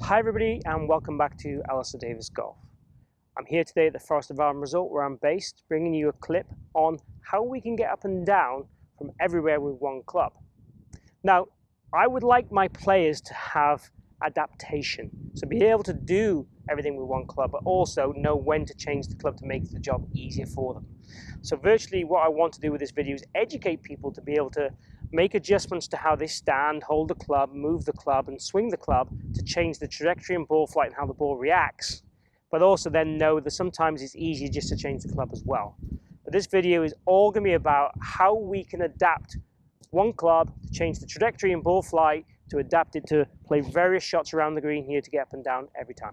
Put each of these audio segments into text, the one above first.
Hi everybody and welcome back to Alistair Davies Golf. I'm here today at the Forest of Arm Resort where I'm based, bringing you a clip on how we can get up and down from everywhere with one club. Now, I would like my players to have adaptation, so be able to do everything with one club, but also know when to change the club to make the job easier for them. So virtually what I want to do with this video is educate people to be able to make adjustments to how they stand, hold the club, move the club, and swing the club to change the trajectory and ball flight and how the ball reacts, but also then know that sometimes it's easier just to change the club as well. But this video is all going to be about how we can adapt one club to change the trajectory and ball flight, to adapt it to play various shots around the green here to get up and down every time.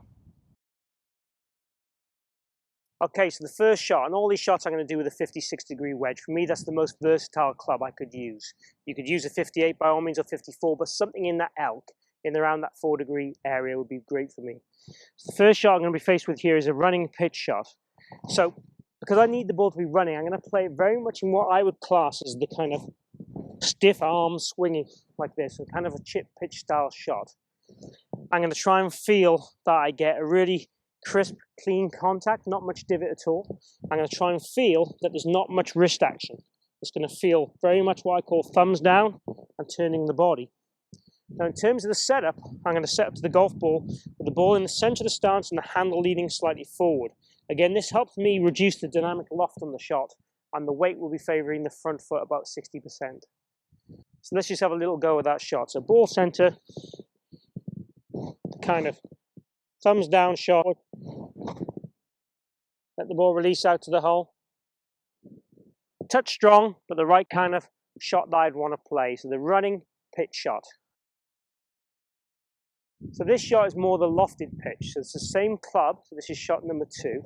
Okay, so the first shot, and all these shots I'm going to do with a 56-degree wedge. For me, that's the most versatile club I could use. You could use a 58 by all means, or 54, but something in that elk, in around that 4-degree area would be great for me. So the first shot I'm going to be faced with here is a running pitch shot. So, because I need the ball to be running, I'm going to play it very much in what I would class as the kind of stiff arm swinging like this, so kind of a chip pitch style shot. I'm going to try and feel that I get a really crisp, clean contact, not much divot at all. I'm going to try and feel that there's not much wrist action. It's going to feel very much what I call thumbs down and turning the body. Now in terms of the setup, I'm going to set up to the golf ball with the ball in the center of the stance and the handle leaning slightly forward. Again, this helps me reduce the dynamic loft on the shot, and the weight will be favoring the front foot about 60%. So let's just have a little go with that shot. So ball center, kind of thumbs down shot. Let the ball release out to the hole. Touch strong, but the right kind of shot that I'd want to play. So the running pitch shot. So this shot is more the lofted pitch. So it's the same club. So this is shot number 2.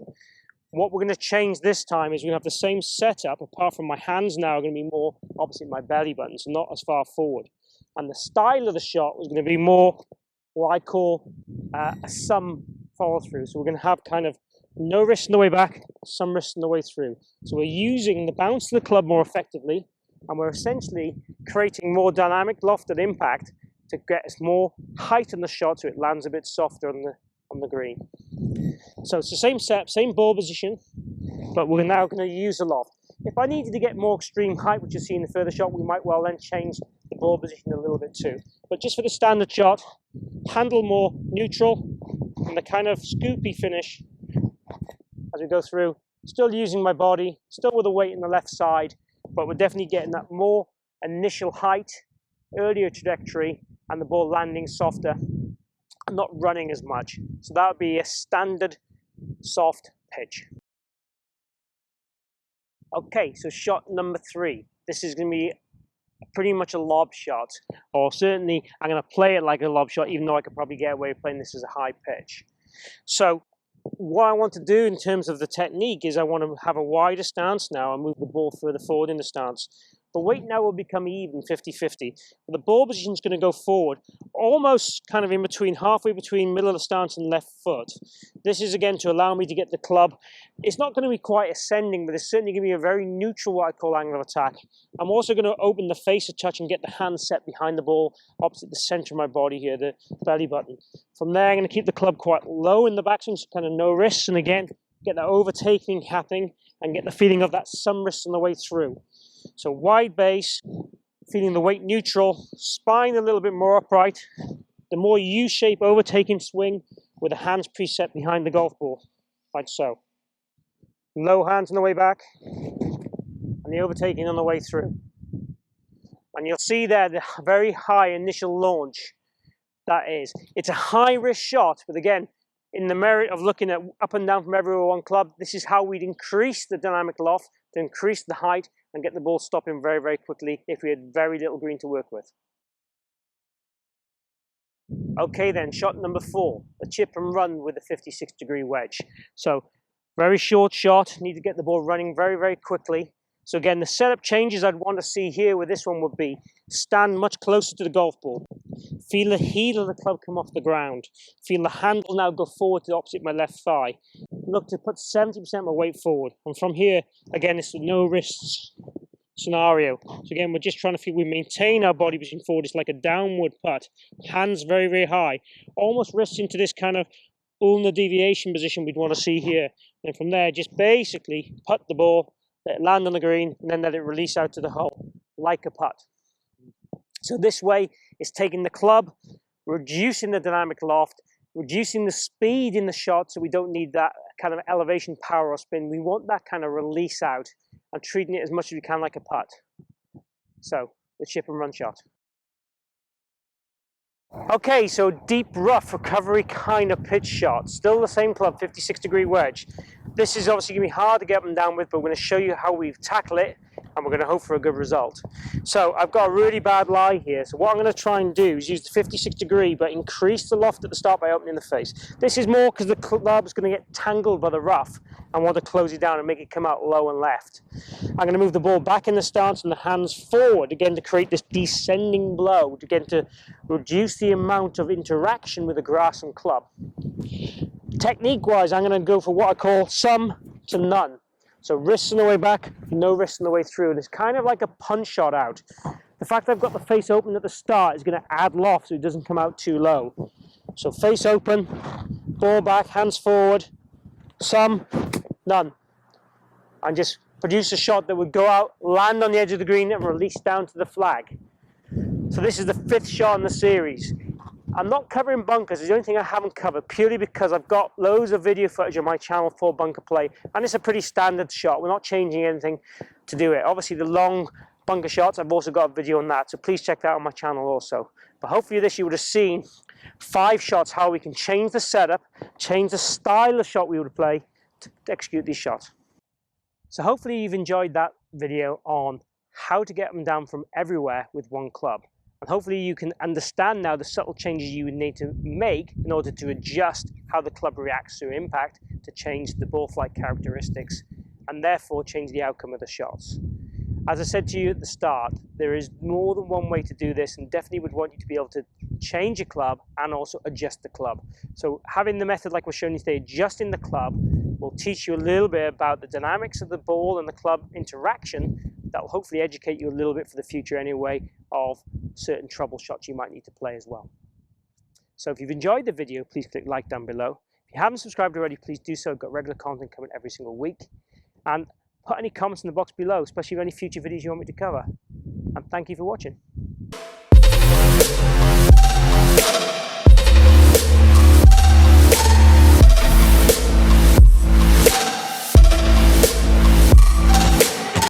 What we're going to change this time is we're going to have the same setup, apart from my hands now are going to be more opposite my belly button, so not as far forward. And the style of the shot was going to be more what I call a some follow through. So we're going to have kind of no wrist on the way back, some wrist on the way through. So we're using the bounce of the club more effectively, and we're essentially creating more dynamic loft and impact to get us more height in the shot so it lands a bit softer on the green. So it's the same setup, same ball position, but we're now going to use the loft. If I needed to get more extreme height, which you see in the further shot, we might well then change the ball position a little bit too. But just for the standard shot, handle more neutral, and the kind of scoopy finish as we go through. Still using my body, still with the weight in the left side, but we're definitely getting that more initial height, earlier trajectory, and the ball landing softer, not running as much. So that would be a standard soft pitch. Okay, so shot number 3. This is going to be pretty much a lob shot, or certainly I'm going to play it like a lob shot, even though I could probably get away with playing this as a high pitch. So what I want to do in terms of the technique is I want to have a wider stance now and move the ball further forward in the stance. The weight now will become even 50-50. The ball position is going to go forward, almost kind of in between, halfway between middle of the stance and left foot. This is again to allow me to get the club. It's not going to be quite ascending, but it's certainly going to be a very neutral, what I call, angle of attack. I'm also going to open the face a touch and get the hand set behind the ball, opposite the center of my body here, the belly button. From there, I'm going to keep the club quite low in the backswing, so kind of no wrists, and again, get that overtaking happening and get the feeling of that some wrists on the way through. So wide base, feeling the weight neutral, spine a little bit more upright, the more U-shape overtaking swing with the hands preset behind the golf ball, like so. Low hands on the way back, and the overtaking on the way through. And you'll see there the very high initial launch that is. It's a high risk shot, but again, in the merit of looking at up and down from everywhere one club, this is how we'd increase the dynamic loft, to increase the height and get the ball stopping very, very quickly if we had very little green to work with. Okay then, shot number 4, a chip and run with a 56-degree wedge. So very short shot, need to get the ball running very, very quickly. So again, the setup changes I'd want to see here with this one would be stand much closer to the golf ball. Feel the heel of the club come off the ground. Feel the handle now go forward to opposite my left thigh. Look to put 70% of my weight forward. And from here, again, it's no wrists. scenario. So again, we're just trying to feel we maintain our body position forward. It's like a downward putt, hands very, very high, almost wrists into this kind of ulnar deviation position we'd want to see here. And from there, just basically putt the ball, let it land on the green, and then let it release out to the hole like a putt. So this way, it's taking the club, reducing the dynamic loft, reducing the speed in the shot, so we don't need that kind of elevation, power, or spin. We want that kind of release out and treating it as much as we can like a putt. So the chip and run shot. Okay, so deep rough recovery kind of pitch shot. Still the same club, 56-degree wedge. This is obviously going to be hard to get up and down with, but we're going to show you how we tackle it, and we're going to hope for a good result. So I've got a really bad lie here. So what I'm going to try and do is use the 56-degree, but increase the loft at the start by opening the face. This is more because the club is going to get tangled by the rough and want to close it down and make it come out low and left. I'm going to move the ball back in the stance and the hands forward, again to create this descending blow, again to reduce the amount of interaction with the grass and club. Technique-wise, I'm going to go for what I call some to none. So wrists on the way back, no wrists on the way through. And it's kind of like a punch shot out. The fact that I've got the face open at the start is going to add loft so it doesn't come out too low. So face open, ball back, hands forward, some, none. And just produce a shot that would go out, land on the edge of the green and release down to the flag. So this is the 5th shot in the series. I'm not covering bunkers, it's the only thing I haven't covered, purely because I've got loads of video footage on my channel for bunker play, and it's a pretty standard shot. We're not changing anything to do it. Obviously the long bunker shots, I've also got a video on that, so please check that out on my channel also. But hopefully this you would have seen 5 shots, how we can change the setup, change the style of shot we would play to execute these shots. So hopefully you've enjoyed that video on how to get them down from everywhere with one club. And hopefully you can understand now the subtle changes you would need to make in order to adjust how the club reacts to impact to change the ball flight characteristics and therefore change the outcome of the shots. As I said to you at the start, there is more than one way to do this, and definitely would want you to be able to change your club and also adjust the club. So having the method like we're showing you today, adjusting the club, will teach you a little bit about the dynamics of the ball and the club interaction. That will hopefully educate you a little bit for the future anyway of certain trouble shots you might need to play as well. So if you've enjoyed the video, please click like down below. If you haven't subscribed already, please do so. I've got regular content coming every single week. And put any comments in the box below, especially if any future videos you want me to cover. And thank you for watching.